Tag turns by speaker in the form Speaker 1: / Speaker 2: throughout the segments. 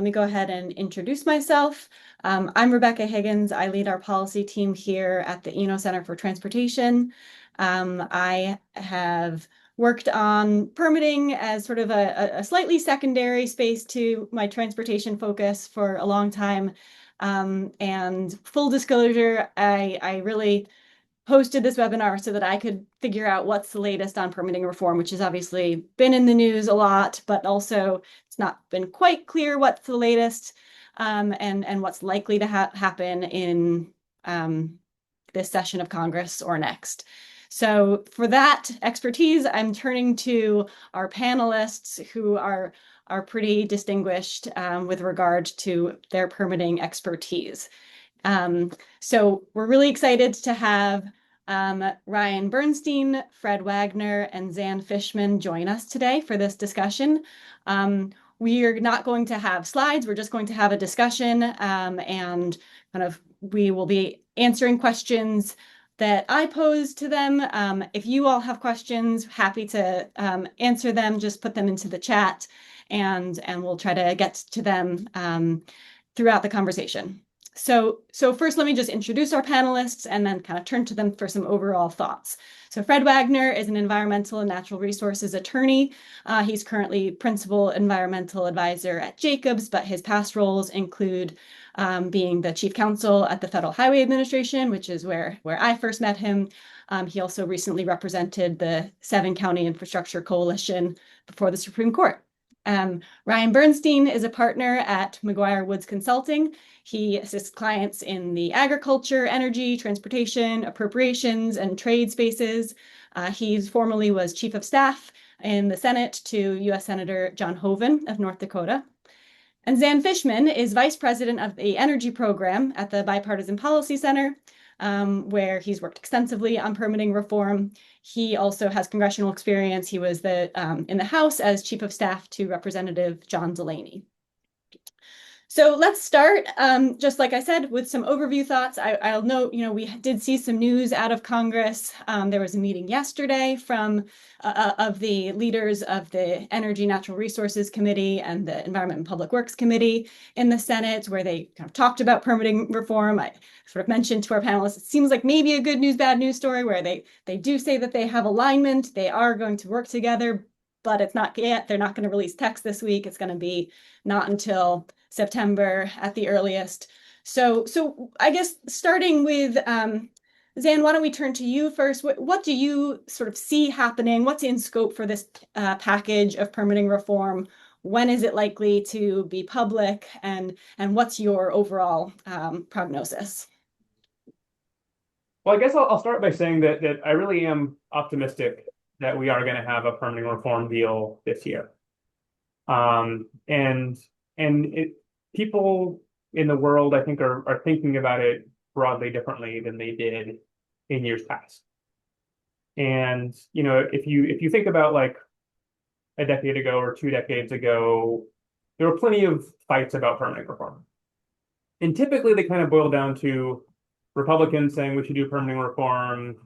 Speaker 1: Let me go ahead and introduce myself. I'm Rebecca Higgins. I lead our policy team here at the Eno Center for Transportation. I have worked on permitting as sort of a slightly secondary space to my transportation focus for a long time. And full disclosure, I really hosted this webinar so that I could figure out what's the latest on permitting reform, which has obviously been in the news a lot, but also it's not been quite clear what's the latest and what's likely to happen in this session of Congress or next. So for that expertise, I'm turning to our panelists who are pretty distinguished with regard to their permitting expertise. So we're really excited to have Ryan Bernstein, Fred Wagner, and Zan Fishman join us today for this discussion. We are not going to have slides. We're just going to have a discussion and kind of we will be answering questions that I pose to them. If you all have questions, happy to answer them. Just put them into the chat and we'll try to get to them throughout the conversation. So first, let me just introduce our panelists and then kind of turn to them for some overall thoughts. So Fred Wagner is an environmental and natural resources attorney. He's currently principal environmental advisor at Jacobs, but his past roles include being the chief counsel at the Federal Highway Administration, which is where I first met him. He also recently represented the 7-County Infrastructure Coalition before the Supreme Court. Ryan Bernstein is a partner at McGuireWoods Consulting. He assists clients in the agriculture, energy, transportation, appropriations, and trade spaces. He formerly was chief of staff in the Senate to U.S. Senator John Hoeven of North Dakota. And Zan Fishman is vice president of the energy program at the Bipartisan Policy Center, where he's worked extensively on permitting reform. He also has congressional experience. He was in the House as chief of staff to Representative John Delaney. So let's start, just like I said, with some overview thoughts. I'll note, we did see some news out of Congress. There was a meeting yesterday of the leaders of the Energy Natural Resources Committee and the Environment and Public Works Committee in the Senate, where they kind of talked about permitting reform. I sort of mentioned to our panelists, it seems like maybe a good news, bad news story where they do say that they have alignment. They are going to work together, but it's not yet. They're not going to release text this week. It's going to be not until September at the earliest. So I guess starting with Zan, why don't we turn to you first? What do you sort of see happening? What's in scope for this package of permitting reform? When is it likely to be public? And what's your overall prognosis?
Speaker 2: Well, I guess I'll start by saying that I really am optimistic that we are going to have a permitting reform deal this year. People in the world, I think, are thinking about it broadly differently than they did in years past. And if you think about like a decade ago or 2 decades ago, there were plenty of fights about permitting reform. And typically they kind of boil down to Republicans saying we should do permitting reform,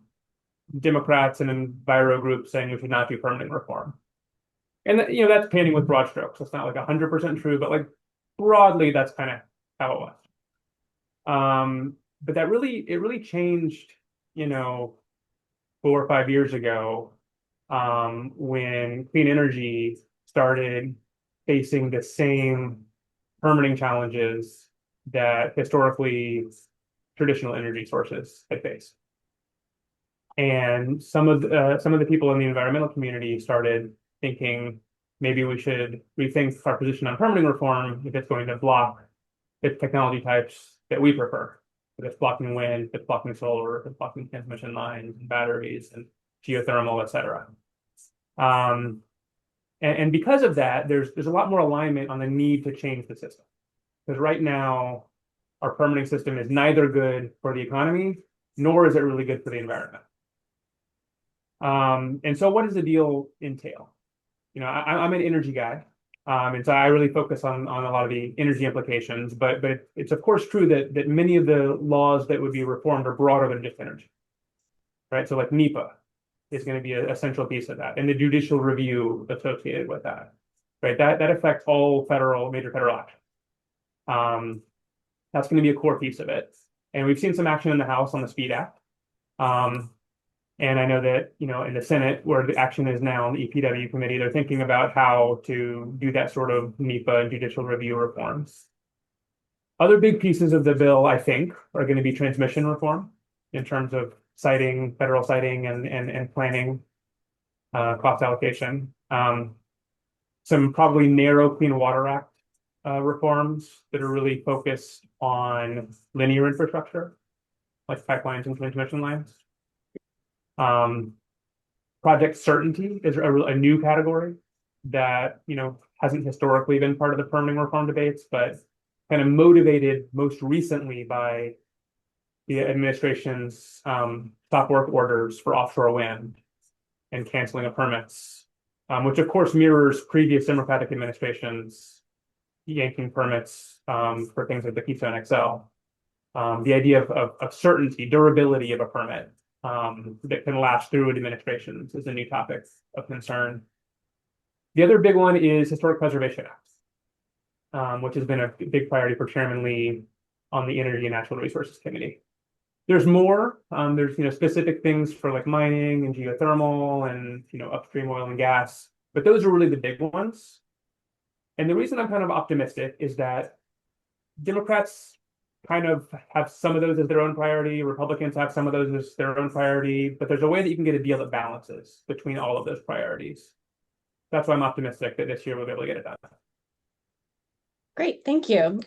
Speaker 2: Democrats and enviro groups saying we should not do permitting reform. And that's painting with broad strokes. It's not like 100% true, but like broadly, that's kind of how it was. But it really changed, 4 or 5 years ago, when clean energy started facing the same permitting challenges that historically traditional energy sources had faced. And some of the people in the environmental community started thinking maybe we should rethink our position on permitting reform if it's going to block the technology types that we prefer. If it's blocking wind, if it's blocking solar, if it's blocking transmission lines and batteries and geothermal, et cetera. And because of that, there's a lot more alignment on the need to change the system. Because right now, our permitting system is neither good for the economy, nor is it really good for the environment. And so what does the deal entail? I'm an energy guy, and so I really focus on a lot of the energy implications, but it's of course true that many of the laws that would be reformed are broader than just energy, right? So like NEPA is going to be a central piece of that, and the judicial review associated with that, right? That affects all major federal action. Um, that's going to be a core piece of it. And we've seen some action in the House on the Speed Act. Um, and I know that, in the Senate, where the action is now in the EPW committee, they're thinking about how to do that sort of NEPA and judicial review reforms. Other big pieces of the bill, I think, are going to be transmission reform in terms of siting, federal siting and planning, cost allocation. Some probably narrow Clean Water Act reforms that are really focused on linear infrastructure, like pipelines and transmission lines. Um, Project certainty is a new category that, hasn't historically been part of the permitting reform debates, but kind of motivated most recently by the administration's stop work orders for offshore wind and canceling of permits, which of course mirrors previous Democratic administrations yanking permits for things like the Keystone XL. The idea of certainty, durability of a permit that can last through administrations is a new topic of concern. The other big one is Historic Preservation Act, which has been a big priority for Chairman Lee on the Energy and Natural Resources Committee. There's more. There's specific things for like mining and geothermal and upstream oil and gas, but those are really the big ones. And the reason I'm kind of optimistic is that Democrats kind of have some of those as their own priority. Republicans have some of those as their own priority, but there's a way that you can get a deal that balances between all of those priorities. That's why I'm optimistic that this year we'll be able to get it done.
Speaker 1: Great, thank you.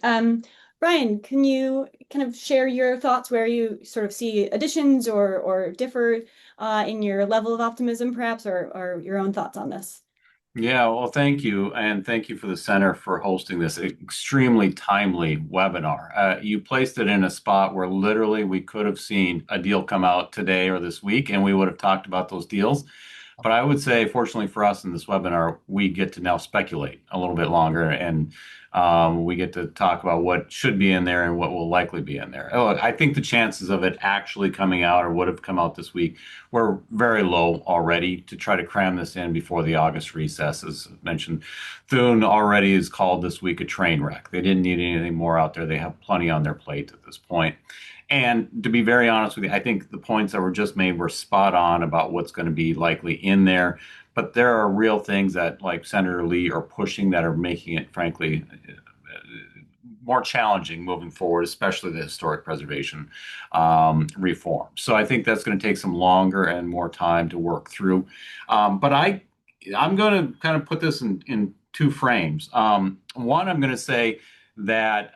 Speaker 1: Brian, can you kind of share your thoughts where you sort of see additions or differ in your level of optimism, perhaps, or your own thoughts on this?
Speaker 3: Yeah, well, thank you. And thank you for the center for hosting this extremely timely webinar. You placed it in a spot where literally we could have seen a deal come out today or this week, and we would have talked about those deals. But I would say, fortunately for us in this webinar, we get to now speculate a little bit longer, and we get to talk about what should be in there and what will likely be in there. Look, I think the chances of it actually coming out or would have come out this week were very low already to try to cram this in before the August recess. As mentioned, Thune already is called this week a train wreck. They didn't need anything more out there. They have plenty on their plate at this point. And to be very honest with you, I think the points that were just made were spot on about what's going to be likely in there. But there are real things that, like Senator Lee, are pushing that are making it, frankly, more challenging moving forward, especially the historic preservation reform. So I think that's going to take some longer and more time to work through. But I'm going to kind of put this in two frames. One, I'm going to say that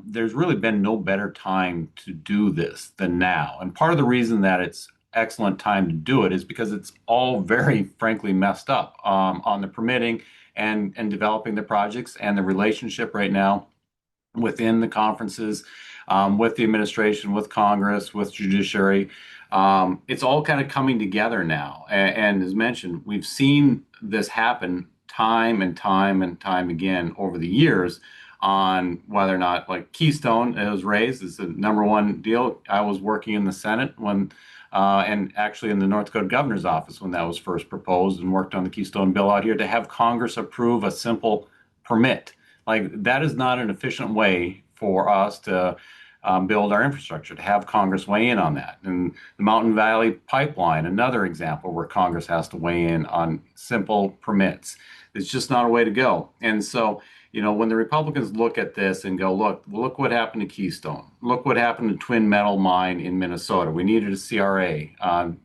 Speaker 3: there's really been no better time to do this than now. And part of the reason that it's excellent time to do it is because it's all very frankly messed up on the permitting and developing the projects, and the relationship right now within the conferences, with the administration, with Congress, with judiciary. It's all kind of coming together now. And as mentioned, we've seen this happen time and time and time again over the years on whether or not, like Keystone, it was raised as the number one deal. I was working in the Senate when, and actually in the North Dakota governor's office when that was first proposed, and worked on the Keystone bill out here to have Congress approve a simple permit. Like, that is not an efficient way for us to build our infrastructure, to have Congress weigh in on that. And the Mountain Valley Pipeline, another example where Congress has to weigh in on simple permits. It's just not a way to go. And so, when the Republicans look at this and go, look what happened to Keystone. Look what happened to Twin Metal Mine in Minnesota. We needed a CRA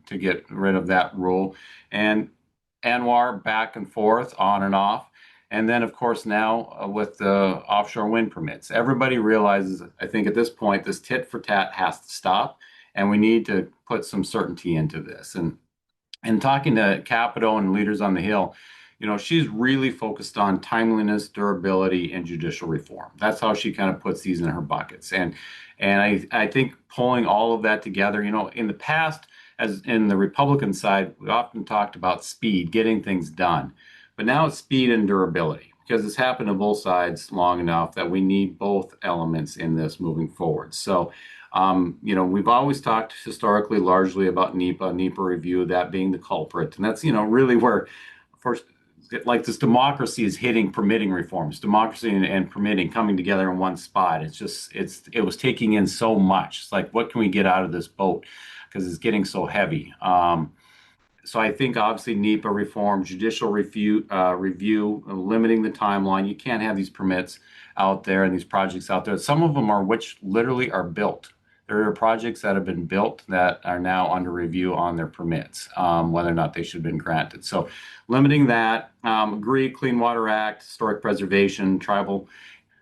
Speaker 3: to get rid of that rule. And Anwar back and forth, on and off. And then, of course, now with the offshore wind permits, everybody realizes, I think at this point, this tit for tat has to stop, and we need to put some certainty into this. And talking to Capito and leaders on the Hill, she's really focused on timeliness, durability, and judicial reform. That's how she kind of puts these in her buckets. And I think pulling all of that together, in the past, as in the Republican side, we often talked about speed, getting things done. But now it's speed and durability, because it's happened to both sides long enough that we need both elements in this moving forward. So, we've always talked historically largely about NEPA review, that being the culprit. And that's, really where first like this democracy is hitting permitting reforms, democracy and permitting coming together in one spot. It was taking in so much. It's like, what can we get out of this boat? Because it's getting so heavy. So I think obviously NEPA reform, judicial review, limiting the timeline. You can't have these permits out there and these projects out there. Some of them are which literally are built. There are projects that have been built that are now under review on their permits, whether or not they should have been granted. So limiting that, agree, Clean Water Act, historic preservation, tribal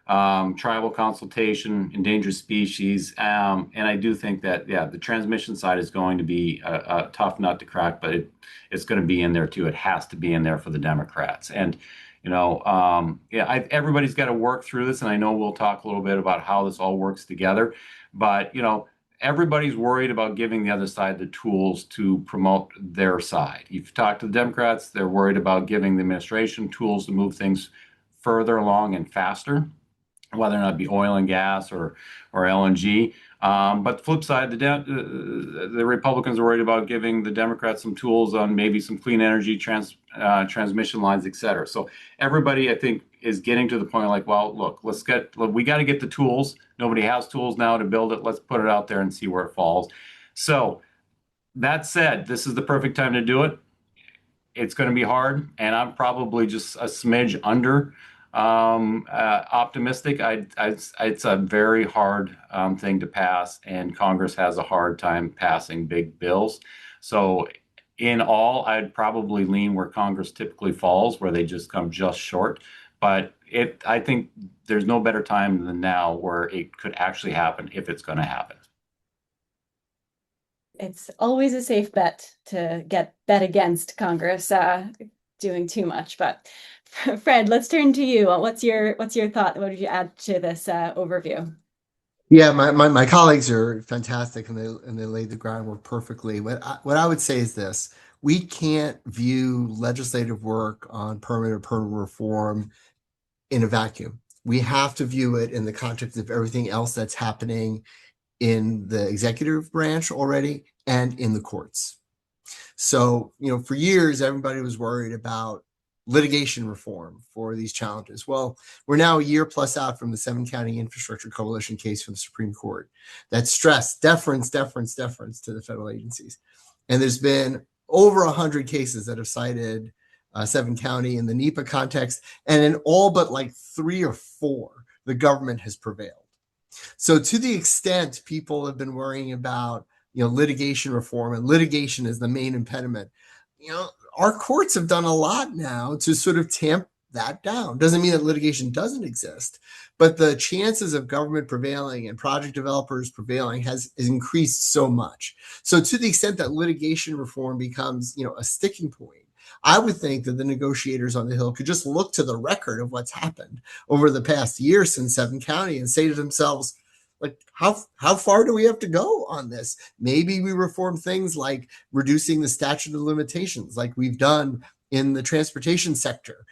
Speaker 3: consultation, endangered species. And I do think that, yeah, the transmission side is going to be a tough nut to crack, but it's going to be in there too. It has to be in there for the Democrats. And, everybody's got to work through this. And I know we'll talk a little bit about how this all works together. But, everybody's worried about giving the other side the tools to promote their side. You've talked to the Democrats, they're worried about giving the administration tools to move things further along and faster, whether or not it be oil and gas or LNG. But the flip side, the Republicans are worried about giving the Democrats some tools on maybe some clean energy transmission lines, et cetera. So everybody, I think, is getting to the point like, well, look, we got to get the tools. Nobody has tools now to build it. Let's put it out there and see where it falls. So that said, this is the perfect time to do it. It's going to be hard, and I'm probably just a smidge under optimistic. It's a very hard thing to pass, and Congress has a hard time passing big bills. So in all, I'd probably lean where Congress typically falls, where they just come just short. But I think there's no better time than now where it could actually happen if it's going to happen.
Speaker 1: It's always a safe bet to bet against Congress doing too much. But Fred, let's turn to you. What's your thought? What did you add to this overview?
Speaker 4: Yeah, my colleagues are fantastic, and they laid the groundwork perfectly. What I would say is this: we can't view legislative work on permit or permit reform in a vacuum. We have to view it in the context of everything else that's happening in the executive branch already and in the courts. So, for years, everybody was worried about litigation reform for these challenges. Well, we're now a year plus out from the 7-county infrastructure coalition case from the Supreme Court that stressed deference to the federal agencies. And there's been over 100 cases that have cited 7-county in the NEPA context, and in all but like 3 or 4, the government has prevailed. So to the extent people have been worrying about, litigation reform, and litigation is the main impediment, our courts have done a lot now to sort of tamp that down. Doesn't mean that litigation doesn't exist, but the chances of government prevailing and project developers prevailing has increased so much. So to the extent that litigation reform becomes, a sticking point, I would think that the negotiators on the Hill could just look to the record of what's happened over the past year since 7-county and say to themselves, like, how far do we have to go on this? Maybe we reform things like reducing the statute of limitations, like we've done in the transportation sector,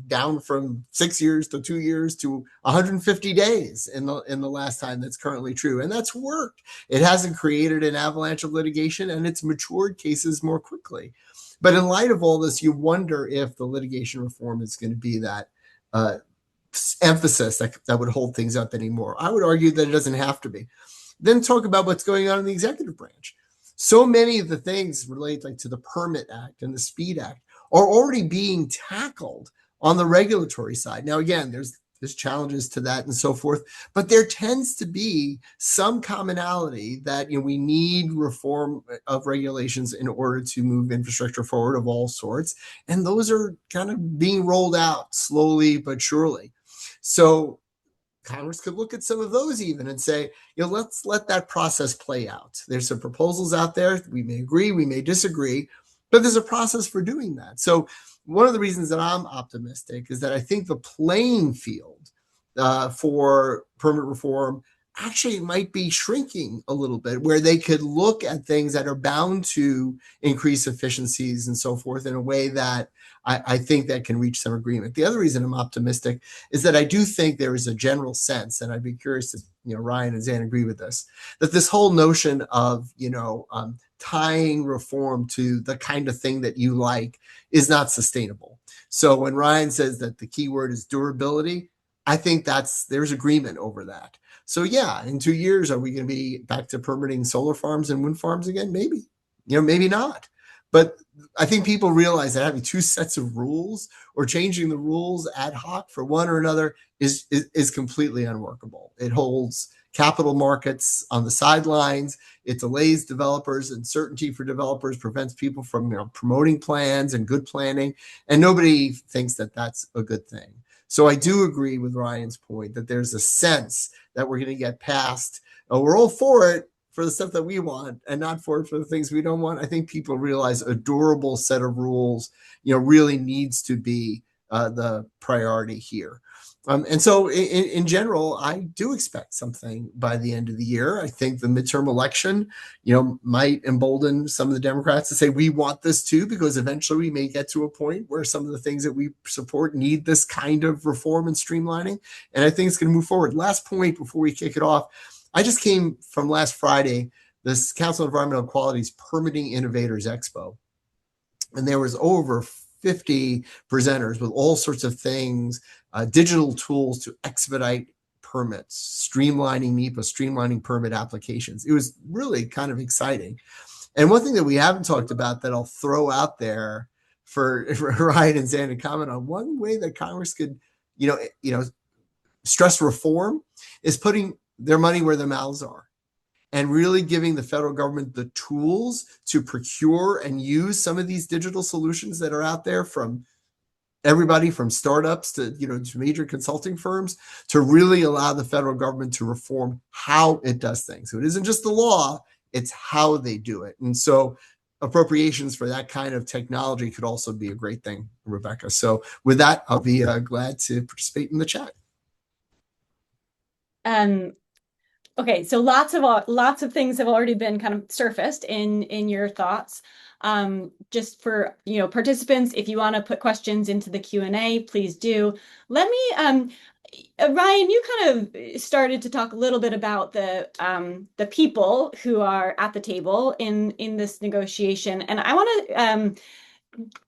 Speaker 4: down from 6 years to 2 years to 150 days in the last time. That's currently true. And that's worked. It hasn't created an avalanche of litigation, and it's matured cases more quickly. But in light of all this, you wonder if the litigation reform is going to be that emphasis that would hold things up anymore. I would argue that it doesn't have to be. Then talk about what's going on in the executive branch. So many of the things related to the Permit Act and the Speed Act are already being tackled on the regulatory side. Now, again, there's challenges to that and so forth, but there tends to be some commonality that we need reform of regulations in order to move infrastructure forward of all sorts, and those are kind of being rolled out slowly but surely. So Congress could look at some of those even and say, let's let that process play out. There's some proposals out there. We may agree, we may disagree, but there's a process for doing that. So one of the reasons that I'm optimistic is that I think the playing field for permit reform actually might be shrinking a little bit, where they could look at things that are bound to increase efficiencies and so forth in a way that I think that can reach some agreement. The other reason I'm optimistic is that I do think there is a general sense, and I'd be curious if Ryan and Zan agree with this, that this whole notion of tying reform to the kind of thing that you like is not sustainable. So when Ryan says that the key word is durability, I think there's agreement over that. So yeah, in 2 years, are we going to be back to permitting solar farms and wind farms again? Maybe, maybe not. But I think people realize that having two sets of rules or changing the rules ad hoc for one or another is completely unworkable. It holds capital markets on the sidelines. It delays developers. Uncertainty for developers prevents people from promoting plans and good planning. And nobody thinks that that's a good thing. So I do agree with Ryan's point that there's a sense that we're going to get past. We're all for it for the stuff that we want and not for the things we don't want. I think people realize a durable set of rules, really needs to be the priority here. And so in general, I do expect something by the end of the year. I think the midterm election, might embolden some of the Democrats to say, we want this too, because eventually we may get to a point where some of the things that we support need this kind of reform and streamlining. And I think it's going to move forward. Last point before we kick it off. I just came from last Friday, this Council of Environmental Quality's Permitting Innovators Expo. And there was over 50 presenters with all sorts of things, digital tools to expedite permits, streamlining NEPA, streamlining permit applications. It was really kind of exciting. And one thing that we haven't talked about that I'll throw out there for Ryan and Zan to comment on, one way that Congress could, stress reform is putting their money where their mouths are, and really giving the federal government the tools to procure and use some of these digital solutions that are out there, from everybody from startups to, to major consulting firms, to really allow the federal government to reform how it does things. So it isn't just the law, it's how they do it. And so appropriations for that kind of technology could also be a great thing, Rebecca. So with that, I'll be glad to participate in the chat.
Speaker 1: Okay, so lots of things have already been kind of surfaced in your thoughts. Just for participants, if you want to put questions into the Q&A, please do. Let me, Ryan, you kind of started to talk a little bit about the people who are at the table in this negotiation, and I want to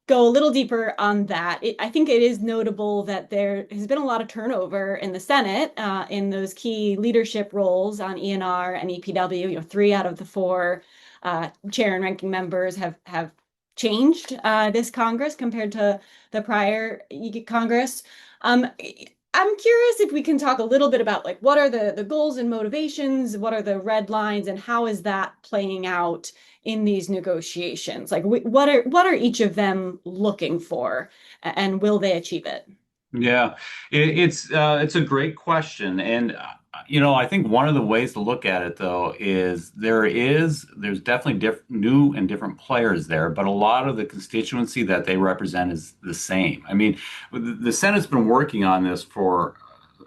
Speaker 1: go a little deeper on that. I think it is notable that there has been a lot of turnover in the Senate in those key leadership roles on ENR and EPW. 3 out of the 4 chair and ranking members have changed this Congress compared to the prior Congress. I'm curious if we can talk a little bit about what are the goals and motivations, what are the red lines, and how is that playing out in these negotiations? What are each of them looking for, and will they achieve it?
Speaker 3: Yeah, it's a great question, and I think one of the ways to look at it though is there's definitely new and different players there, but a lot of the constituency that they represent is the same. I mean, the Senate's been working on this for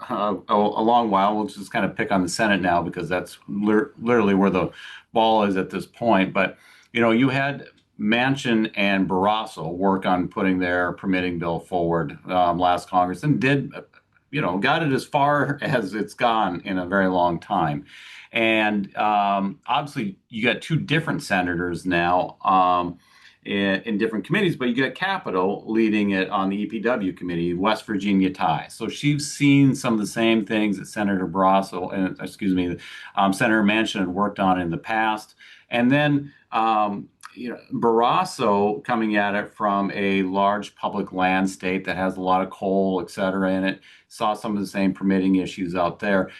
Speaker 3: a long while. We'll just kind of pick on the Senate now because that's literally where the ball is at this point. But you had Manchin and Barrasso work on putting their permitting bill forward last Congress, and got it as far as it's gone in a very long time. And obviously, you got 2 different senators now in different committees, but you got Capito leading it on the EPW committee, West Virginia tie. So she's seen some of the same things that Senator Barrasso and Senator Manchin had worked on in the past. And then Barrasso coming at it from a large public land state that has a lot of coal, et cetera, in it, saw some of the same permitting issues out there.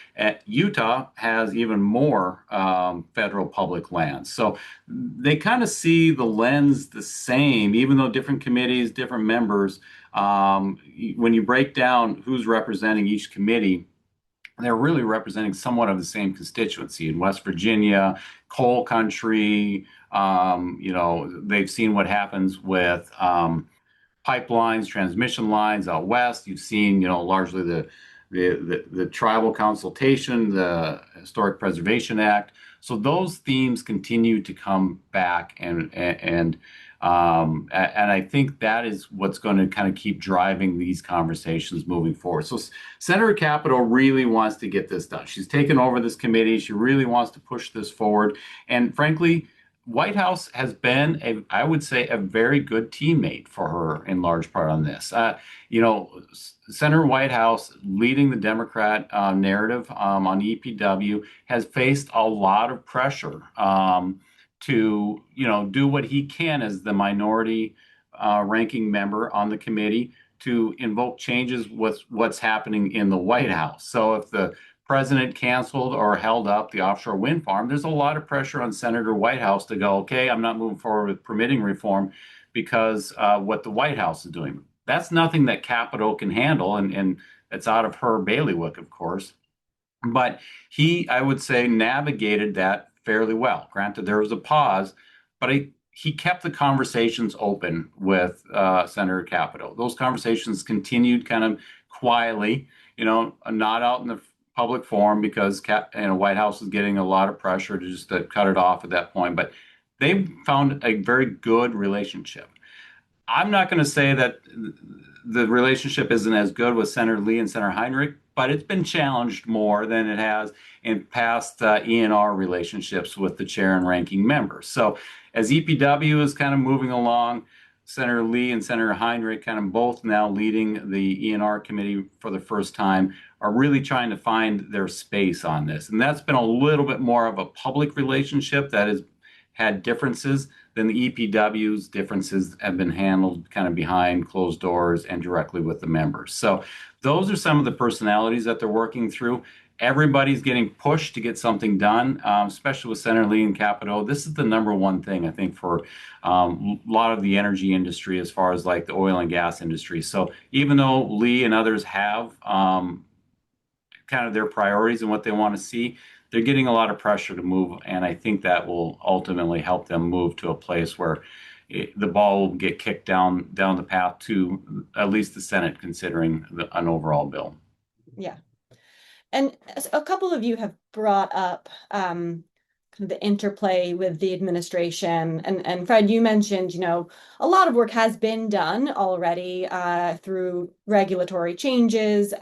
Speaker 3: Utah has even more federal public lands. So they kind of see the lens the same, even though different committees, different members, when you break down who's representing each committee, they're really representing somewhat of the same constituency. In West Virginia, coal country, they've seen what happens with pipelines, transmission lines out west. You've seen, largely the tribal consultation, the Historic Preservation Act. So those themes continue to come back, and I think that is what's going to kind of keep driving these conversations moving forward. So Senator Capito really wants to get this done. She's taken over this committee. She really wants to push this forward. And frankly, White House has been I would say, a very good teammate for her in large part on this. Senator Whitehouse leading the Democrat narrative on EPW has faced a lot of pressure to, do what he can as the minority ranking member on the committee to invoke changes with what's happening in the White House. So if the president canceled or held up the offshore wind farm, there's a lot of pressure on Senator Whitehouse to go, okay, I'm not moving forward with permitting reform because what the White House is doing. That's nothing that Capitol can handle, and it's out of her bailiwick, of course. But he, I would say, navigated that fairly well. Granted, there was a pause, but he kept the conversations open with Senator Capito. Those conversations continued kind of quietly, not out in the public forum because White House is getting a lot of pressure to just to cut it off at that point. But they found a very good relationship. I'm not going to say that the relationship isn't as good with Senator Lee and Senator Heinrich, but it's been challenged more than it has in past E&R relationships with the chair and ranking members. So as EPW is kind of moving along, Senator Lee and Senator Heinrich, kind of both now leading the E&R committee for the first time, are really trying to find their space on this. And that's been a little bit more of a public relationship that has had differences than the EPW's differences have been handled kind of behind closed doors and directly with the members. So those are some of the personalities that they're working through. Everybody's getting pushed to get something done, especially with Senator Lee and Capito. This is the number one thing, I think, for a lot of the energy industry as far as like the oil and gas industry. So even though Lee and others have kind of their priorities and what they want to see, they're getting a lot of pressure to move. And I think that will ultimately help them move to a place where the ball will get kicked down the path to at least the Senate, considering an overall bill.
Speaker 1: Yeah. And a couple of you have brought up kind of the interplay with the administration. And Fred, you mentioned, a lot of work has been done already through regulatory changes.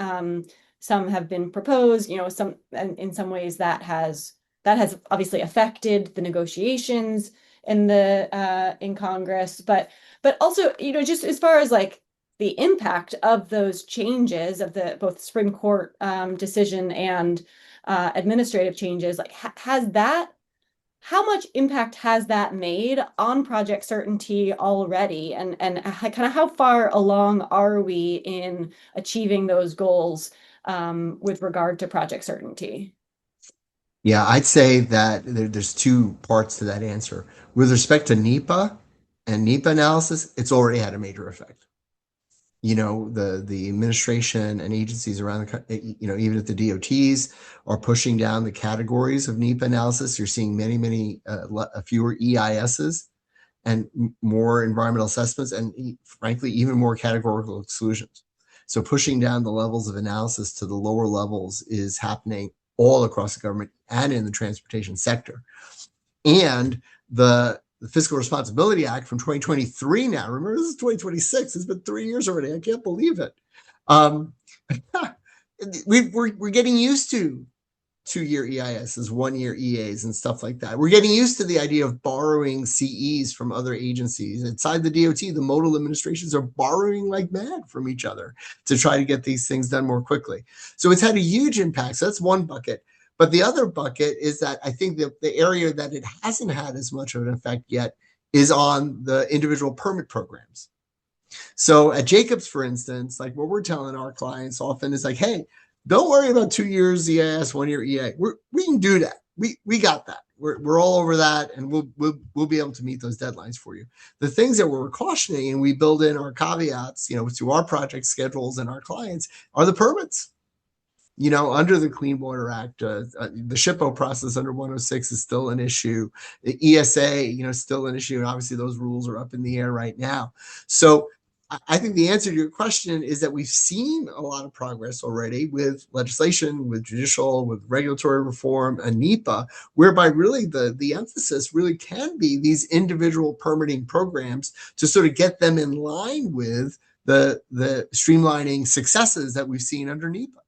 Speaker 1: Some have been proposed, some in some ways that has obviously affected the negotiations in Congress, but also, just as far as like the impact of those changes of the both Supreme Court decision and administrative changes, like how much impact has that made on project certainty already, and kind of how far along are we in achieving those goals with regard to project certainty?
Speaker 4: Yeah, I'd say that there's two parts to that answer. With respect to NEPA and NEPA analysis, it's already had a major effect. The administration and agencies around the, even at the DOTs are pushing down the categories of NEPA analysis. You're seeing many fewer EISs and more environmental assessments, and frankly, even more categorical exclusions. So pushing down the levels of analysis to the lower levels is happening all across the government and in the transportation sector. And the Fiscal Responsibility Act from 2023 now, remember this is 2026, it's been 3 years already, I can't believe it. We're getting used to 2-year EISs, 1-year EAs, and stuff like that. We're getting used to the idea of borrowing CEs from other agencies. Inside the DOT, the modal administrations are borrowing like mad from each other to try to get these things done more quickly. So it's had a huge impact. So that's one bucket. But the other bucket is that I think that the area that it hasn't had as much of an effect yet is on the individual permit programs. So at Jacobs, for instance, like what we're telling our clients often is like, hey, don't worry about 2 years EIS, 1-year EA. We can do that. We got that. We're all over that, and we'll be able to meet those deadlines for you. The things that we're cautioning, and we build in our caveats, to our project schedules and our clients, are the permits. Under the Clean Water Act, the SHPO process under 106 is still an issue. The ESA, still an issue, and obviously those rules are up in the air right now. So I think the answer to your question is that we've seen a lot of progress already with legislation, with judicial, with regulatory reform, and NEPA, whereby really the emphasis really can be these individual permitting programs to sort of get them in line with the streamlining successes that we've seen under NEPA.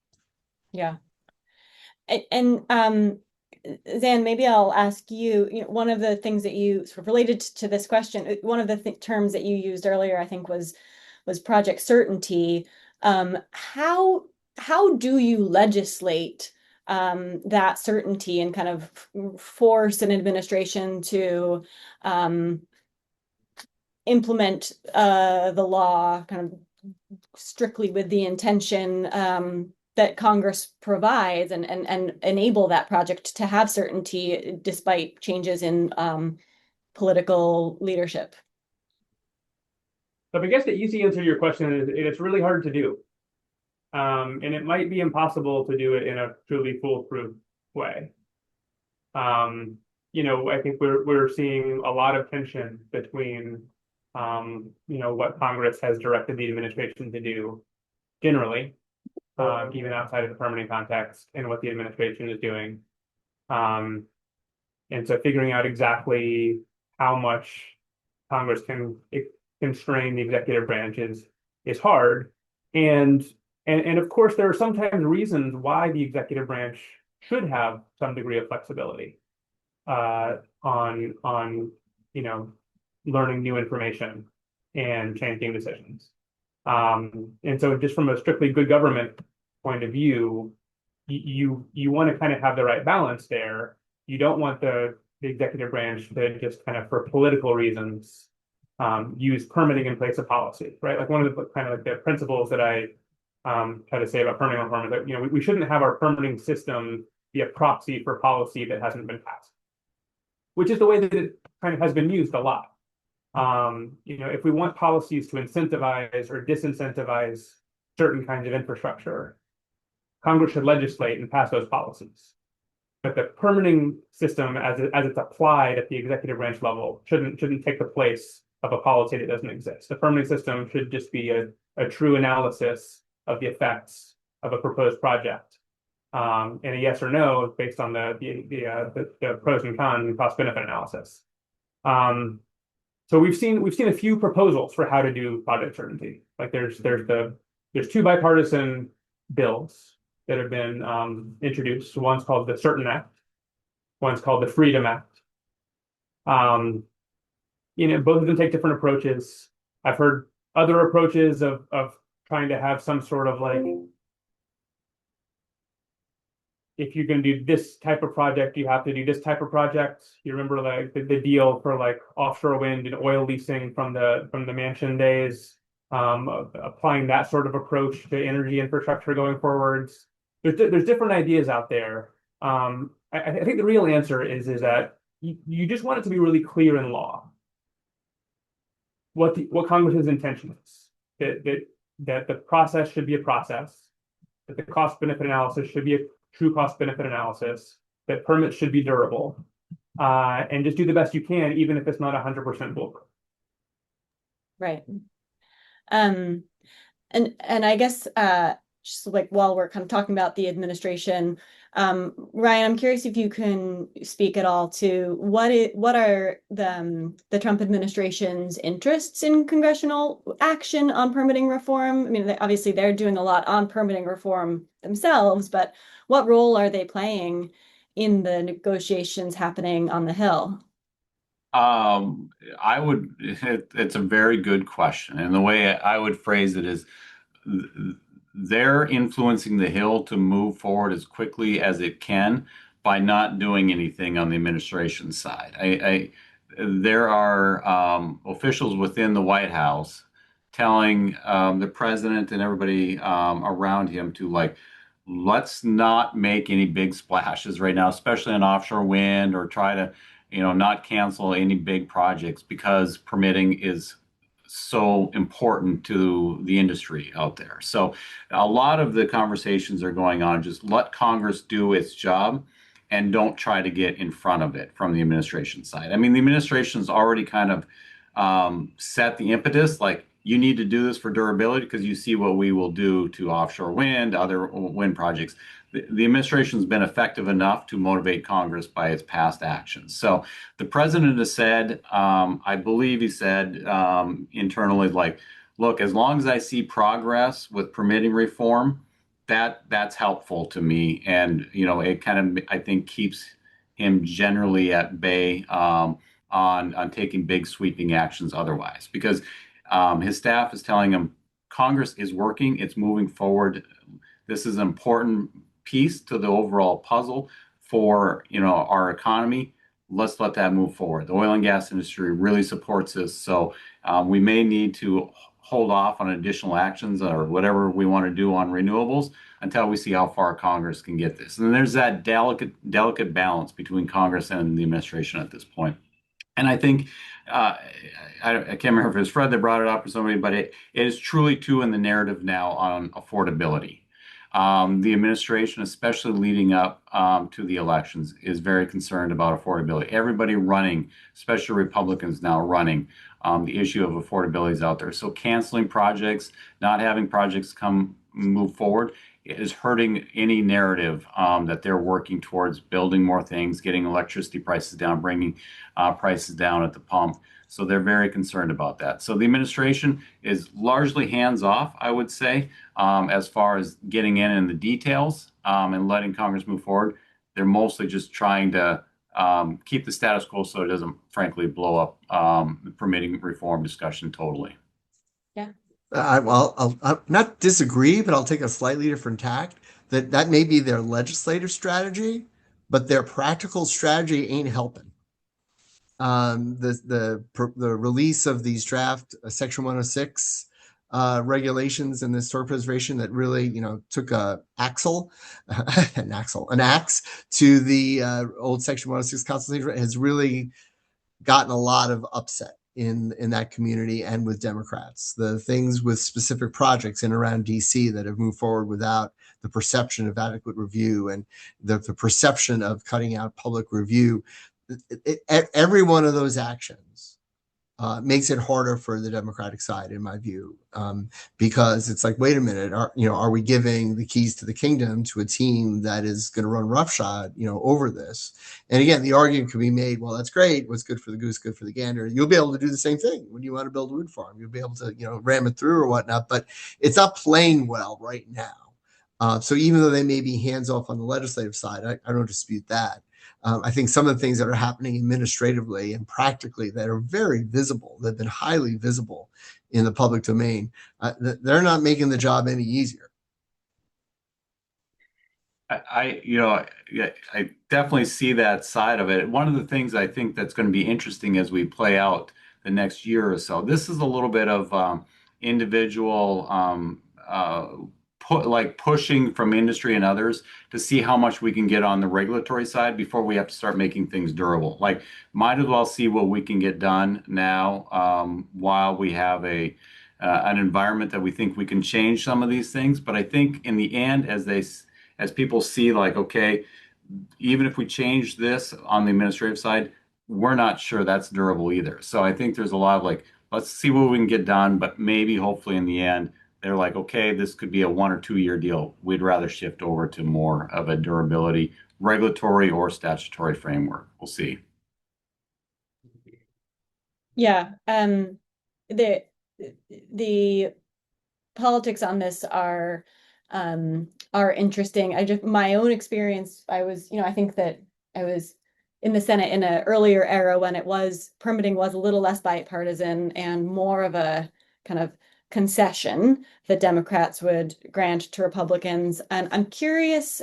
Speaker 1: Yeah. And Zan, maybe I'll ask you, one of the things that you sort of related to this question, one of the terms that you used earlier, I think was project certainty. How do you legislate that certainty and kind of force an administration to implement the law kind of strictly with the intention that Congress provides and enable that project to have certainty despite changes in political leadership?
Speaker 2: So I guess the easy answer to your question is it's really hard to do. And it might be impossible to do it in a truly foolproof way. I think we're seeing a lot of tension between what Congress has directed the administration to do generally, even outside of the permitting context, and what the administration is doing. And so figuring out exactly how much Congress can constrain the executive branch is hard. And of course, there are sometimes reasons why the executive branch should have some degree of flexibility on learning new information and changing decisions. And so just from a strictly good government point of view, you want to kind of have the right balance there. You don't want the executive branch to just kind of, for political reasons, use permitting in place of policy, right? Like one of the kind of like the principles that I try to say about permitting reform is that we shouldn't have our permitting system be a proxy for policy that hasn't been passed, which is the way that it kind of has been used a lot. If we want policies to incentivize or disincentivize certain kinds of infrastructure, Congress should legislate and pass those policies. But the permitting system, as it's applied at the executive branch level, shouldn't take the place of a policy that doesn't exist. The permitting system should just be a true analysis of the effects of a proposed project, and a yes or no based on the pros and cons and cost benefit analysis. So we've seen a few proposals for how to do project certainty. Like there's two bipartisan bills that have been introduced. One's called the Certain Act, one's called the Freedom Act. Both of them take different approaches. I've heard other approaches of trying to have some sort of like, if you're going to do this type of project, you have to do this type of project. You remember like the deal for like offshore wind and oil leasing from the Manchin days, applying that sort of approach to energy infrastructure going forwards. There's different ideas out there. I think the real answer is that you just want it to be really clear in law what Congress's intention is. That the process should be a process, that the cost benefit analysis should be a true cost benefit analysis, that permits should be durable, and just do the best you can, even if it's not 100% foolproof.
Speaker 1: Right. And I guess just like while we're kind of talking about the administration, Ryan, I'm curious if you can speak at all to what are the Trump administration's interests in congressional action on permitting reform? I mean, obviously they're doing a lot on permitting reform themselves, but what role are they playing in the negotiations happening on the Hill?
Speaker 3: It's a very good question. And the way I would phrase it is they're influencing the Hill to move forward as quickly as it can by not doing anything on the administration side. There are officials within the White House telling the president and everybody around him to let's not make any big splashes right now, especially on offshore wind, or try to, not cancel any big projects because permitting is so important to the industry out there. So a lot of the conversations are going on, just let Congress do its job and don't try to get in front of it from the administration side. I mean, the administration's already kind of set the impetus, like, you need to do this for durability because you see what we will do to offshore wind, other wind projects. The administration's been effective enough to motivate Congress by its past actions. So the president has said, I believe he said internally, look, as long as I see progress with permitting reform, that's helpful to me. And, it kind of, I think, keeps him generally at bay on taking big sweeping actions otherwise, because his staff is telling him Congress is working, it's moving forward. This is an important piece to the overall puzzle for our economy. Let's let that move forward. The oil and gas industry really supports this, so we may need to hold off on additional actions or whatever we want to do on renewables until we see how far Congress can get this. And there's that delicate balance between Congress and the administration at this point. And I think I can't remember if it was Fred that brought it up or somebody, but it is truly too in the narrative now on affordability. The administration, especially leading up to the elections, is very concerned about affordability. Everybody running, especially Republicans now running, the issue of affordability is out there. So canceling projects, not having projects move forward is hurting any narrative that they're working towards building more things, getting electricity prices down, bringing prices down at the pump. So they're very concerned about that. So the administration is largely hands off, I would say, as far as getting in the details and letting Congress move forward. They're mostly just trying to keep the status quo so it doesn't, frankly, blow up the permitting reform discussion totally.
Speaker 1: Yeah.
Speaker 4: I'll not disagree, but I'll take a slightly different tact. That may be their legislative strategy, but their practical strategy ain't helping. The release of these draft Section 106 regulations and the historic preservation that really took an axe to the old Section 106 consultation has really gotten a lot of upset in that community and with Democrats. The things with specific projects in around DC that have moved forward without the perception of adequate review and the perception of cutting out public review. Every one of those actions makes it harder for the Democratic side, in my view, because it's like, wait a minute, are we giving the keys to the kingdom to a team that is going to run roughshod, over this? And again, the argument could be made, well, that's great. What's good for the goose, good for the gander. You'll be able to do the same thing when you want to build a wind farm. You'll be able to, ram it through or whatnot, but it's not playing well right now. So even though they may be hands off on the legislative side, I don't dispute that. I think some of the things that are happening administratively and practically that are very visible, that have been highly visible in the public domain, they're not making the job any easier.
Speaker 3: I definitely see that side of it. One of the things I think that's going to be interesting as we play out the next year or so, this is a little bit of individual pushing from industry and others to see how much we can get on the regulatory side before we have to start making things durable. Like, might as well see what we can get done now while we have an environment that we think we can change some of these things. But I think in the end, as people see, like, okay, even if we change this on the administrative side, we're not sure that's durable either. So I think there's a lot of let's see what we can get done, but maybe hopefully in the end, they're like, okay, this could be a 1 or 2 year deal. We'd rather shift over to more of a durability, regulatory or statutory framework. We'll see.
Speaker 1: Yeah. The politics on this are interesting. My own experience, I think that I was in the Senate in an earlier era when permitting was a little less bipartisan and more of a kind of concession that Democrats would grant to Republicans. And I'm curious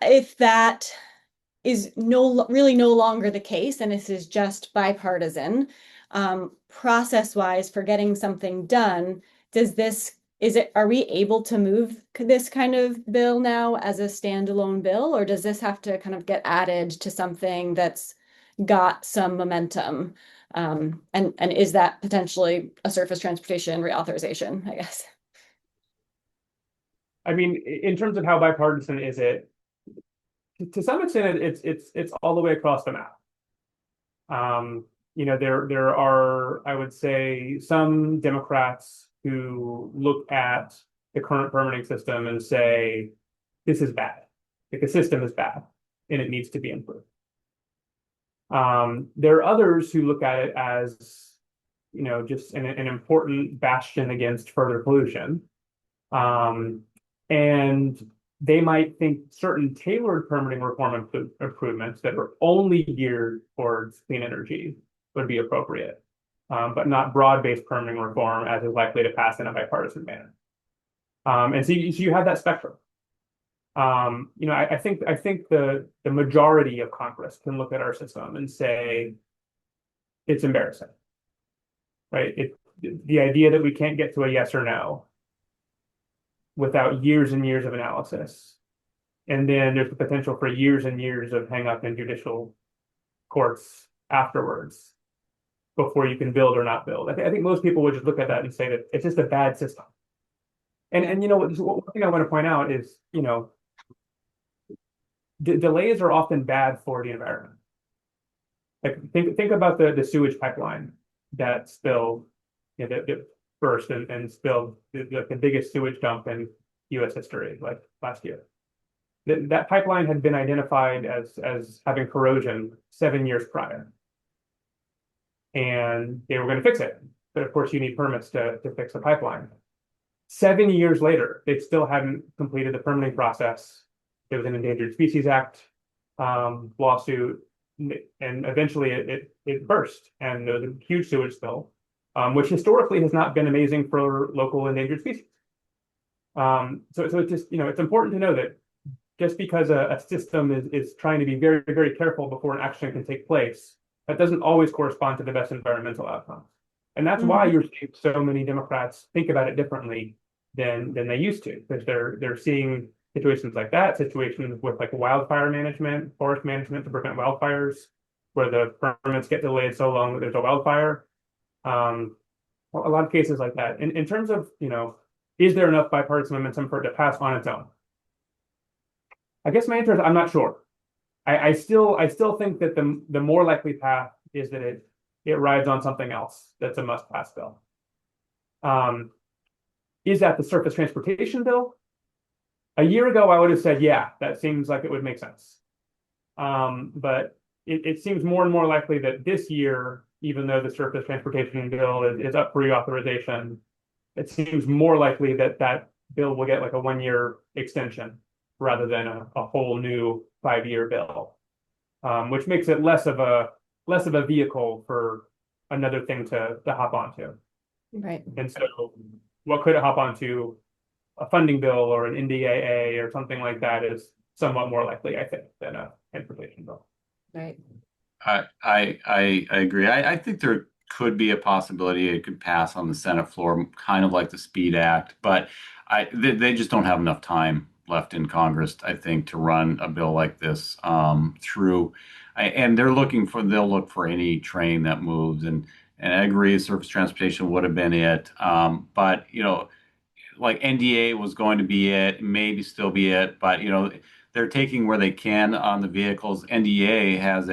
Speaker 1: if that is really no longer the case, and this is just bipartisan. Process-wise for getting something done, are we able to move this kind of bill now as a standalone bill, or does this have to kind of get added to something that's got some momentum? And is that potentially a surface transportation reauthorization, I guess?
Speaker 2: I mean, in terms of how bipartisan is it, to some extent, it's all the way across the map. There are, I would say, some Democrats who look at the current permitting system and say, this is bad. The system is bad and it needs to be improved. There are others who look at it as, just an important bastion against further pollution. And they might think certain tailored permitting reform improvements that are only geared towards clean energy would be appropriate, but not broad-based permitting reform as is likely to pass in a bipartisan manner. And so you have that spectrum. I think the majority of Congress can look at our system and say it's embarrassing, right? The idea that we can't get to a yes or no without years and years of analysis, and then there's the potential for years and years of hang up in judicial courts afterwards before you can build or not build. I think most people would just look at that and say that it's just a bad system. And one thing I want to point out is, delays are often bad for the environment. Like think about the sewage pipeline that spilled, that burst and spilled the biggest sewage dump in U.S. history, like last year. That pipeline had been identified as having corrosion 7 years prior, and they were going to fix it. But of course, you need permits to fix the pipeline. 7 years later, they still hadn't completed the permitting process. There was an Endangered Species Act lawsuit, and eventually it burst, and there was a huge sewage spill, which historically has not been amazing for local endangered species. So it's just, it's important to know that just because a system is trying to be very, very careful before an action can take place, that doesn't always correspond to the best environmental outcomes. And that's why you're seeing so many Democrats think about it differently than they used to, because they're seeing situations like that, situations with like wildfire management, forest management to prevent wildfires, where the permits get delayed so long that there's a wildfire. A lot of cases like that. In terms of, is there enough bipartisan momentum for it to pass on its own? I guess my answer is I'm not sure. I still think that the more likely path is that it rides on something else that's a must-pass bill. Is that the surface transportation bill? A year ago, I would have said, yeah, that seems like it would make sense. But it seems more and more likely that this year, even though the surface transportation bill is up for reauthorization, it seems more likely that bill will get like a 1-year extension rather than a whole new 5-year bill, which makes it less of a vehicle for another thing to hop onto.
Speaker 1: Right.
Speaker 2: And so what could it hop onto? A funding bill or an NDAA or something like that is somewhat more likely, I think, than a transportation bill.
Speaker 1: Right.
Speaker 3: I agree. I think there could be a possibility it could pass on the Senate floor, kind of like the SPEED Act, but they just don't have enough time left in Congress, I think, to run a bill like this through. And they'll look for any train that moves. And I agree, surface transportation would have been it. But, like NDA was going to be it, maybe still be it, but they're taking where they can on the vehicles. NDA has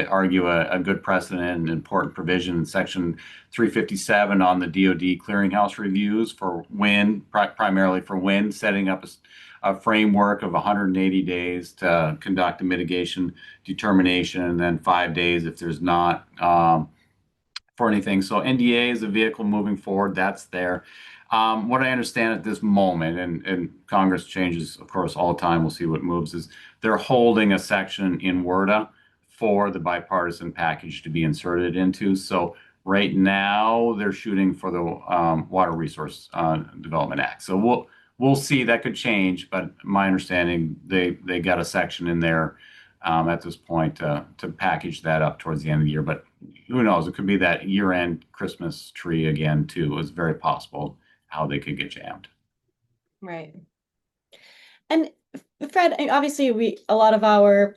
Speaker 3: argue a good precedent and important provision in Section 357 on the DoD clearinghouse reviews for wind, primarily for wind, setting up a framework of 180 days to conduct a mitigation determination, and then 5 days if there's not for anything. So NDA is a vehicle moving forward. That's there. What I understand at this moment, and Congress changes, of course, all the time, we'll see what moves, is they're holding a section in WRDA for the bipartisan package to be inserted into. So right now, they're shooting for the Water Resource Development Act. So we'll see. That could change, but my understanding, they got a section in there at this point to package that up towards the end of the year. But who knows? It could be that year-end Christmas tree again, too. It's very possible how they could get jammed.
Speaker 1: Right. And Fred, obviously a lot of our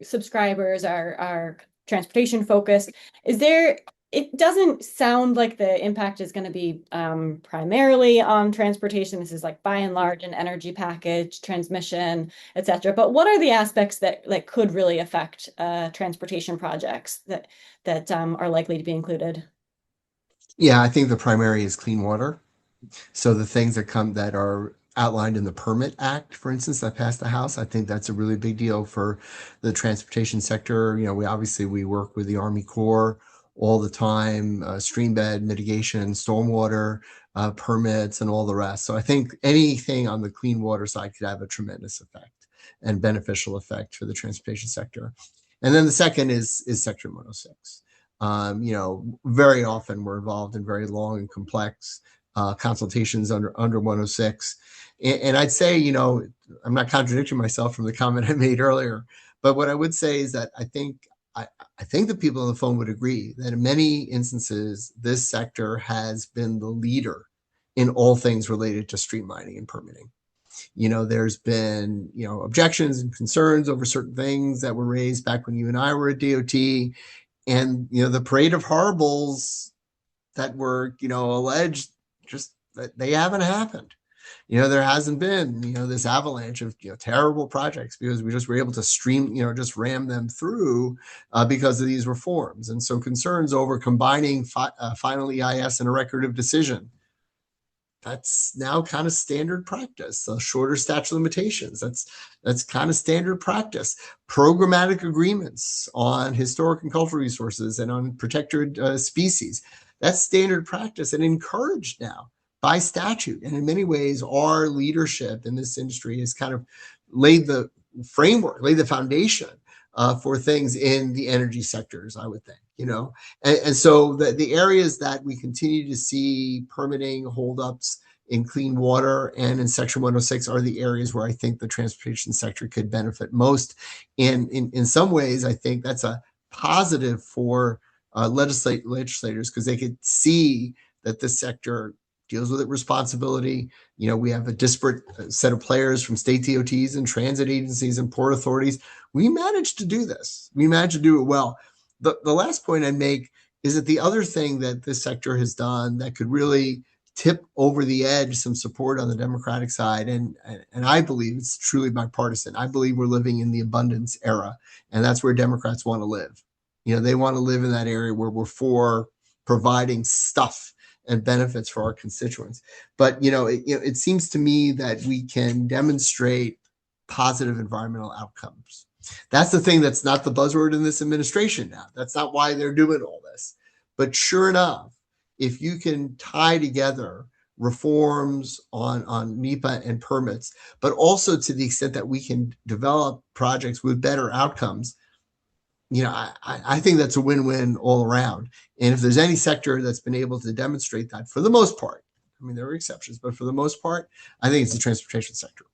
Speaker 1: subscribers are transportation focused. It doesn't sound like the impact is going to be primarily on transportation. This is like by and large an energy package, transmission, etc. But what are the aspects that could really affect transportation projects that are likely to be included?
Speaker 4: Yeah, I think the primary is clean water. So the things that are outlined in the Permit Act, for instance, that passed the House, I think that's a really big deal for the transportation sector. We work with the Army Corps all the time, stream bed mitigation, stormwater permits, and all the rest. So I think anything on the clean water side could have a tremendous effect and beneficial effect for the transportation sector. And then the second is Section 106. Very often we're involved in very long and complex consultations under 106. And I'd say, I'm not contradicting myself from the comment I made earlier, but what I would say is that I think the people on the phone would agree that in many instances, this sector has been the leader in all things related to streamlining and permitting. There's been, objections and concerns over certain things that were raised back when you and I were at DOT. And, the parade of horribles that were, alleged, just that they haven't happened. There hasn't been, this avalanche of terrible projects because we just were able to just ram them through because of these reforms. And so concerns over combining final EIS and a record of decision, that's now kind of standard practice. Shorter statute of limitations, that's kind of standard practice. Programmatic agreements on historic and cultural resources and on protected species, that's standard practice and encouraged now by statute. And in many ways, our leadership in this industry has kind of laid the framework, laid the foundation for things in the energy sectors, I would think, and so the areas that we continue to see permitting holdups in clean water and in Section 106 are the areas where I think the transportation sector could benefit most. And in some ways, I think that's a positive for legislators because they could see that this sector deals with it responsibility. We have a disparate set of players from state DOTs and transit agencies and port authorities. We managed to do this. We managed to do it well. The last point I'd make is that the other thing that this sector has done that could really tip over the edge some support on the Democratic side, and I believe it's truly bipartisan. I believe we're living in the abundance era, and that's where Democrats want to live. They want to live in that area where we're for providing stuff and benefits for our constituents. But it seems to me that we can demonstrate positive environmental outcomes. That's the thing that's not the buzzword in this administration now. That's not why they're doing all this. But sure enough, if you can tie together reforms on NEPA and permits, but also to the extent that we can develop projects with better outcomes, I think that's a win-win all around. And if there's any sector that's been able to demonstrate that for the most part, I mean, there are exceptions, but for the most part, I think it's the transportation sector.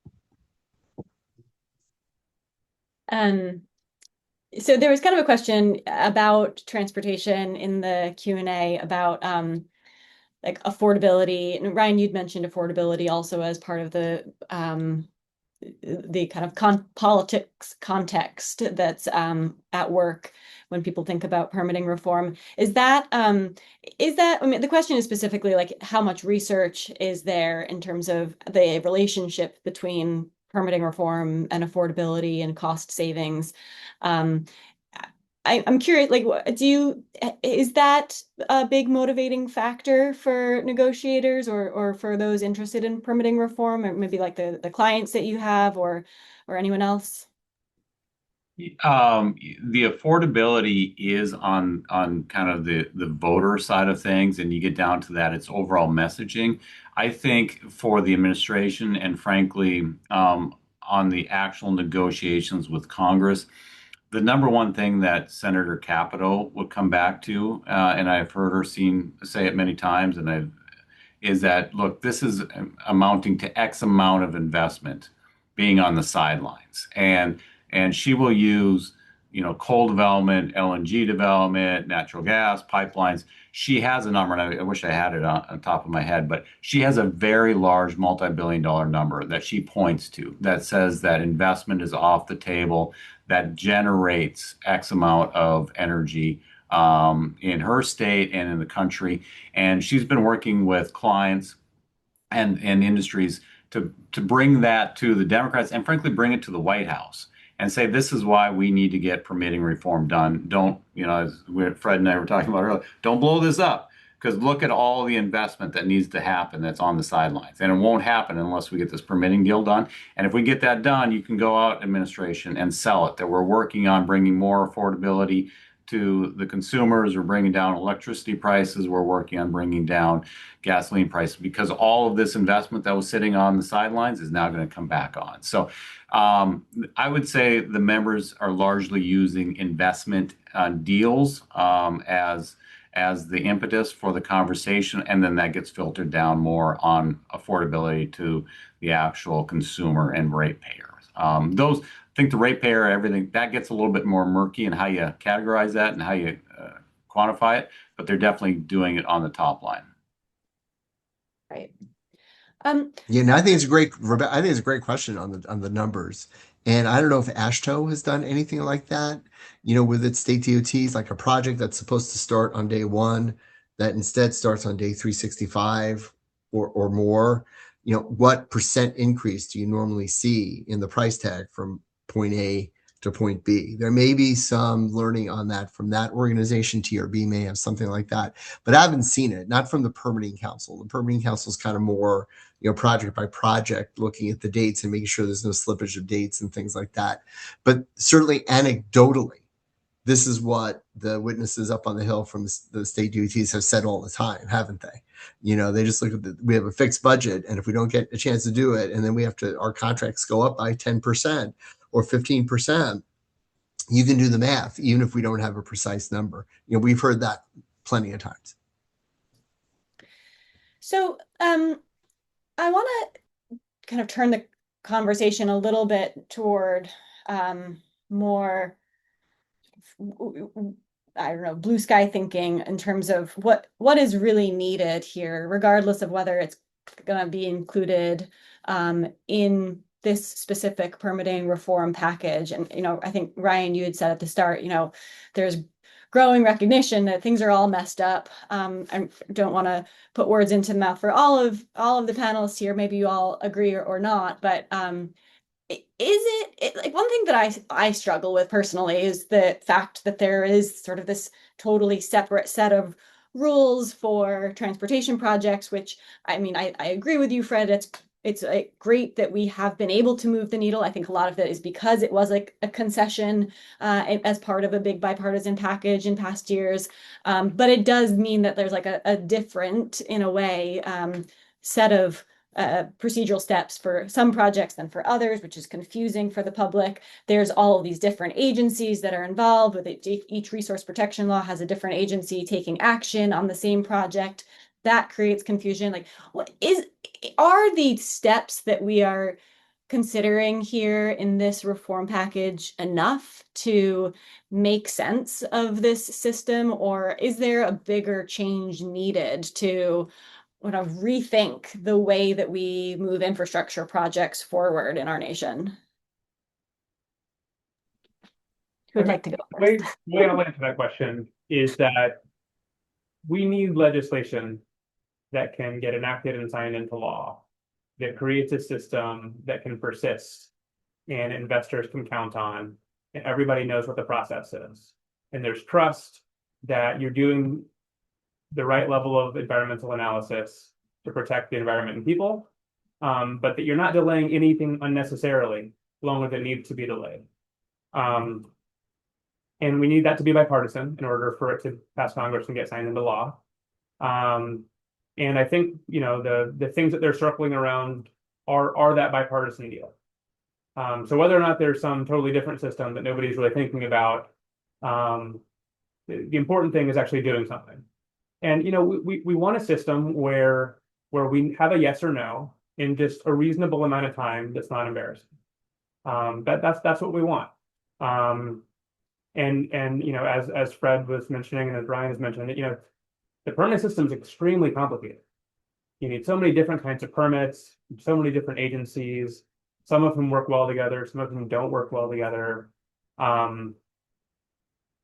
Speaker 1: So there was kind of a question about transportation in the Q&A about like affordability. And Ryan, you'd mentioned affordability also as part of the kind of politics context that's at work when people think about permitting reform. Is that, I mean, the question is specifically like how much research is there in terms of the relationship between permitting reform and affordability and cost savings? I'm curious, like, is that a big motivating factor for negotiators or for those interested in permitting reform, or maybe like the clients that you have or anyone else?
Speaker 3: The affordability is on kind of the voter side of things, and you get down to that, it's overall messaging. I think for the administration and frankly, on the actual negotiations with Congress, the number one thing that Senator Capito would come back to, and I've heard her say it many times, is that, look, this is amounting to X amount of investment being on the sidelines. And she will use, coal development, LNG development, natural gas, pipelines. She has a number, and I wish I had it on top of my head, but she has a very large multi-billion-dollar number that she points to that says that investment is off the table, that generates X amount of energy in her state and in the country. And she's been working with clients and industries to bring that to the Democrats and frankly bring it to the White House and say, this is why we need to get permitting reform done. Don't, as Fred and I were talking about earlier, don't blow this up, because look at all the investment that needs to happen that's on the sidelines. And it won't happen unless we get this permitting deal done. And if we get that done, you can go out, administration, and sell it, that we're working on bringing more affordability to the consumers. We're bringing down electricity prices. We're working on bringing down gasoline prices because all of this investment that was sitting on the sidelines is now going to come back on. So I would say the members are largely using investment deals as the impetus for the conversation, and then that gets filtered down more on affordability to the actual consumer and ratepayer. I think the ratepayer, everything that gets a little bit more murky in how you categorize that and how you quantify it, but they're definitely doing it on the top line.
Speaker 1: Right.
Speaker 4: Yeah, and I think it's a great, I think it's a great question on the numbers. And I don't know if AASHTO has done anything like that, with its state DOTs, like a project that's supposed to start on day one, that instead starts on day 365 or more. What percent increase do you normally see in the price tag from point A to point B? There may be some learning on that from that organization. TRB may have something like that, but I haven't seen it, not from the permitting council. The permitting council is kind of more, project by project, looking at the dates and making sure there's no slippage of dates and things like that. But certainly anecdotally, this is what the witnesses up on the Hill from the state DOTs have said all the time, haven't they? They just look at we have a fixed budget, and if we don't get a chance to do it, and then our contracts go up by 10% or 15%, you can do the math, even if we don't have a precise number. We've heard that plenty of times.
Speaker 1: So I want to kind of turn the conversation a little bit toward more, I don't know, blue sky thinking in terms of what is really needed here, regardless of whether it's going to be included in this specific permitting reform package. And, I think, Ryan, you had said at the start, there's growing recognition that things are all messed up. I don't want to put words into the mouth for all of the panelists here. Maybe you all agree or not, but is it like one thing that I struggle with personally is the fact that there is sort of this totally separate set of rules for transportation projects, which I mean, I agree with you, Fred. It's great that we have been able to move the needle. I think a lot of that is because it was like a concession as part of a big bipartisan package in past years. But it does mean that there's like a different, in a way, set of procedural steps for some projects than for others, which is confusing for the public. There's all of these different agencies that are involved with it. Each resource protection law has a different agency taking action on the same project. That creates confusion. Like, are the steps that we are considering here in this reform package enough to make sense of this system, or is there a bigger change needed to rethink the way that we move infrastructure projects forward in our nation? Who would like to go first?
Speaker 2: The way I'll answer that question is that we need legislation that can get enacted and signed into law that creates a system that can persist and investors can count on, and everybody knows what the process is. And there's trust that you're doing the right level of environmental analysis to protect the environment and people, but that you're not delaying anything unnecessarily longer than needs to be delayed. And we need that to be bipartisan in order for it to pass Congress and get signed into law. And I think, the things that they're circling around are that bipartisan deal. So whether or not there's some totally different system that nobody's really thinking about, the important thing is actually doing something. And, we want a system where we have a yes or no in just a reasonable amount of time that's not embarrassing. That's what we want. And as Fred was mentioning and as Ryan has mentioned, the permit system is extremely complicated. You need so many different kinds of permits, so many different agencies. Some of them work well together, some of them don't work well together. And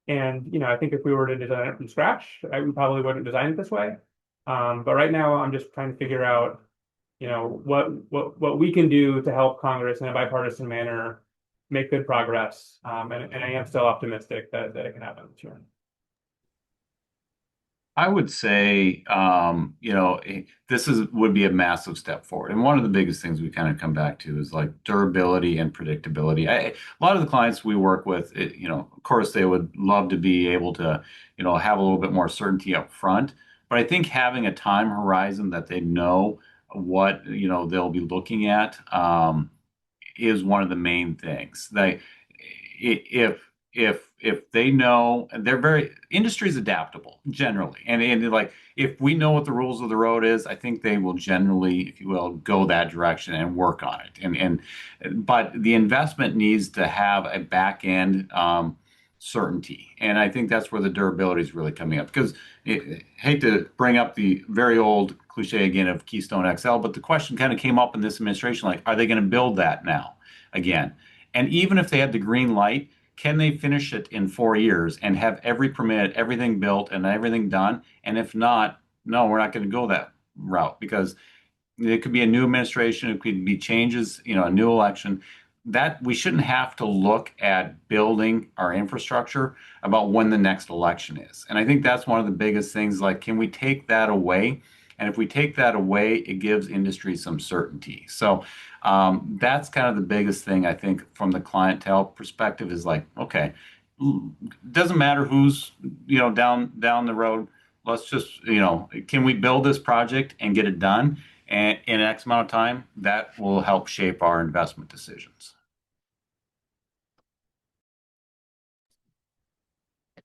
Speaker 2: I think if we were to design it from scratch, we probably wouldn't design it this way. But right now, I'm just trying to figure out, what we can do to help Congress in a bipartisan manner make good progress. And I am still optimistic that it can happen. Sure.
Speaker 3: I would say, this would be a massive step forward. And one of the biggest things we kind of come back to is like durability and predictability. A lot of the clients we work with, of course, they would love to be able to, have a little bit more certainty up front. But I think having a time horizon that they know what, they'll be looking at, is one of the main things. If they know, and they're very industry is adaptable generally, and like if we know what the rules of the road is, I think they will generally, if you will, go that direction and work on it. But the investment needs to have a back end certainty, and I think that's where the durability is really coming up. Because hate to bring up the very old cliche again of Keystone XL, but the question kind of came up in this administration, like, are they going to build that now again? And even if they had the green light, can they finish it in 4 years and have every permit, everything built, and everything done? And if not, no, we're not going to go that route, because it could be a new administration, it could be changes, a new election. That we shouldn't have to look at building our infrastructure about when the next election is. And I think that's one of the biggest things. Like, can we take that away? And if we take that away, it gives industry some certainty. So that's kind of the biggest thing I think from the clientele perspective is like, okay, doesn't matter who's down the road. Let's just can we build this project and get it done and in X amount of time? That will help shape our investment decisions.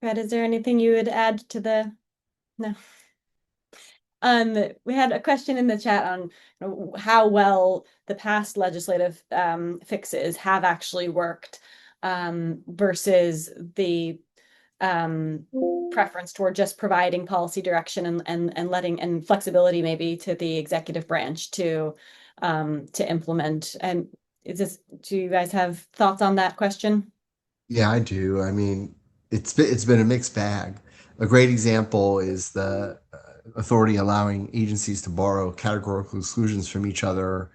Speaker 1: Brad, is there anything you would add to the? No. We had a question in the chat on how well the past legislative fixes have actually worked versus the preference toward just providing policy direction and letting and flexibility maybe to the executive branch to implement. And do you guys have thoughts on that question?
Speaker 4: Yeah, I do. I mean, it's been a mixed bag. A great example is the authority allowing agencies to borrow categorical exclusions from each other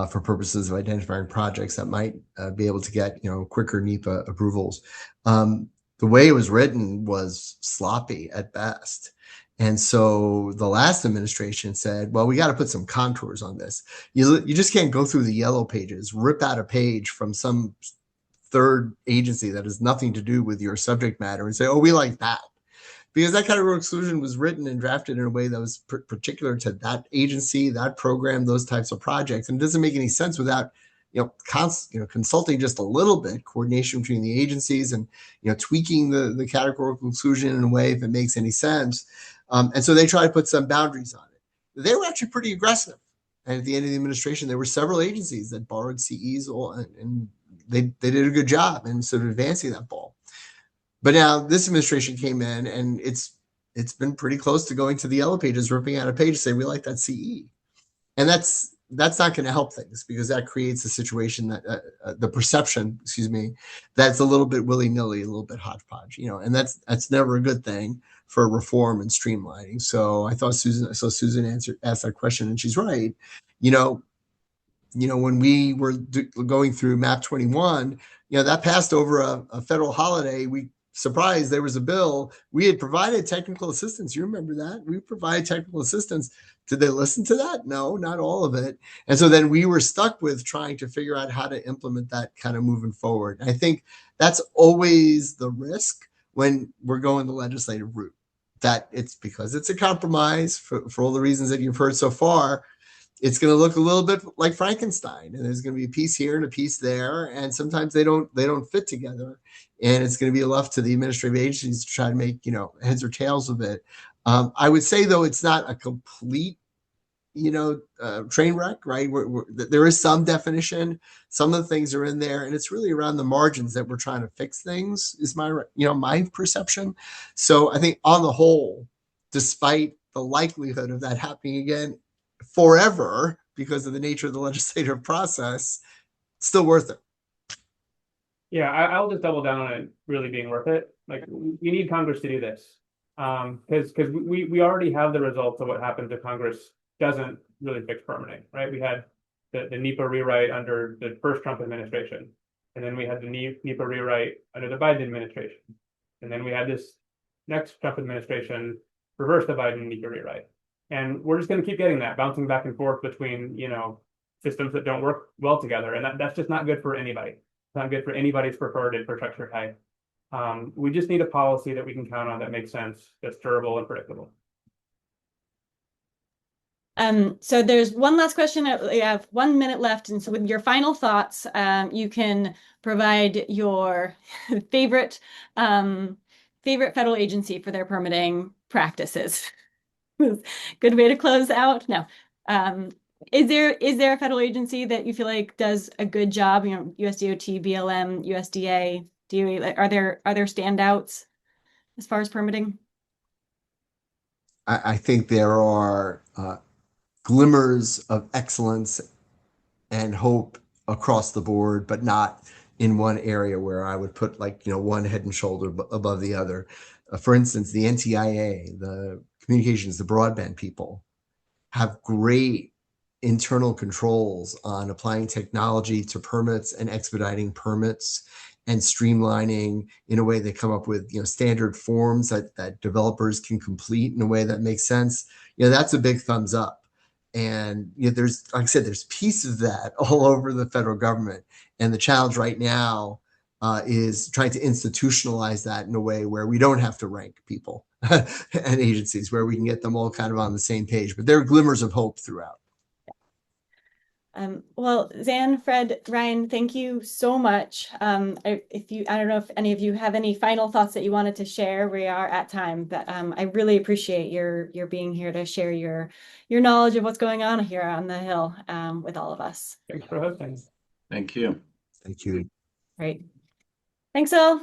Speaker 4: for purposes of identifying projects that might be able to get quicker NEPA approvals. The way it was written was sloppy at best. And so the last administration said, well, we got to put some contours on this. You just can't go through the yellow pages, rip out a page from some third agency that has nothing to do with your subject matter and say, oh, we like that. Because that categorical exclusion was written and drafted in a way that was particular to that agency, that program, those types of projects. And it doesn't make any sense without consulting just a little bit, coordination between the agencies and tweaking the categorical exclusion in a way if it makes any sense. And so they try to put some boundaries on it. They were actually pretty aggressive. And at the end of the administration, there were several agencies that borrowed CEs, and they did a good job in sort of advancing that ball. But now this administration came in, and it's been pretty close to going to the yellow pages, ripping out a page to say we like that CE, and that's not going to help things, because that creates a situation that the perception, that's a little bit willy-nilly, a little bit hodgepodge, and that's never a good thing for reform and streamlining. So I thought Susan asked that question, and she's right. When we were going through MAP 21, that passed over a federal holiday. We surprised there was a bill. We had provided technical assistance. You remember that? We provided technical assistance. Did they listen to that? No, not all of it. And so then we were stuck with trying to figure out how to implement that kind of moving forward. And I think that's always the risk when we're going the legislative route, that it's because it's a compromise for all the reasons that you've heard so far. It's going to look a little bit like Frankenstein, and there's going to be a piece here and a piece there, and sometimes they don't fit together, and it's going to be left to the administrative agencies to try to make heads or tails of it. I would say, though, it's not a complete train wreck, right? There is some definition, some of the things are in there, and it's really around the margins that we're trying to fix things, is my perception. So I think on the whole, despite the likelihood of that happening again forever because of the nature of the legislative process, it's still worth it.
Speaker 2: Yeah, I'll just double down on it really being worth it. Like, we need Congress to do this, because we already have the results of what happens if Congress doesn't really fix permitting, right? We had the NEPA rewrite under the first Trump administration, and then we had the NEPA rewrite under the Biden administration, and then we had this next Trump administration reverse the Biden need to rewrite. And we're just going to keep getting that, bouncing back and forth between, systems that don't work well together. And that's just not good for anybody. It's not good for anybody's preferred infrastructure type. We just need a policy that we can count on that makes sense, that's durable and predictable.
Speaker 1: So there's one last question. We have 1 minute left. And so with your final thoughts, you can provide your favorite federal agency for their permitting practices. Good way to close out. No. Is there a federal agency that you feel like does a good job? USDOT, BLM, USDA, DOE, are there standouts as far as permitting?
Speaker 4: I think there are glimmers of excellence and hope across the board, but not in one area where I would put one head and shoulder above the other. For instance, the NTIA, the communications, the broadband people have great internal controls on applying technology to permits and expediting permits and streamlining in a way they come up with standard forms that developers can complete in a way that makes sense. That's a big thumbs up. And there's, like I said, there's pieces of that all over the federal government. And the challenge right now is trying to institutionalize that in a way where we don't have to rank people and agencies, where we can get them all kind of on the same page. But there are glimmers of hope throughout.
Speaker 1: Well, Zan, Fred, Ryan, thank you so much. I don't know if any of you have any final thoughts that you wanted to share. We are at time, but I really appreciate your being here to share your knowledge of what's going on here on the Hill with all of us.
Speaker 2: Thanks for hosting.
Speaker 3: Thank you.
Speaker 4: Thank you.
Speaker 1: Great. Thanks all.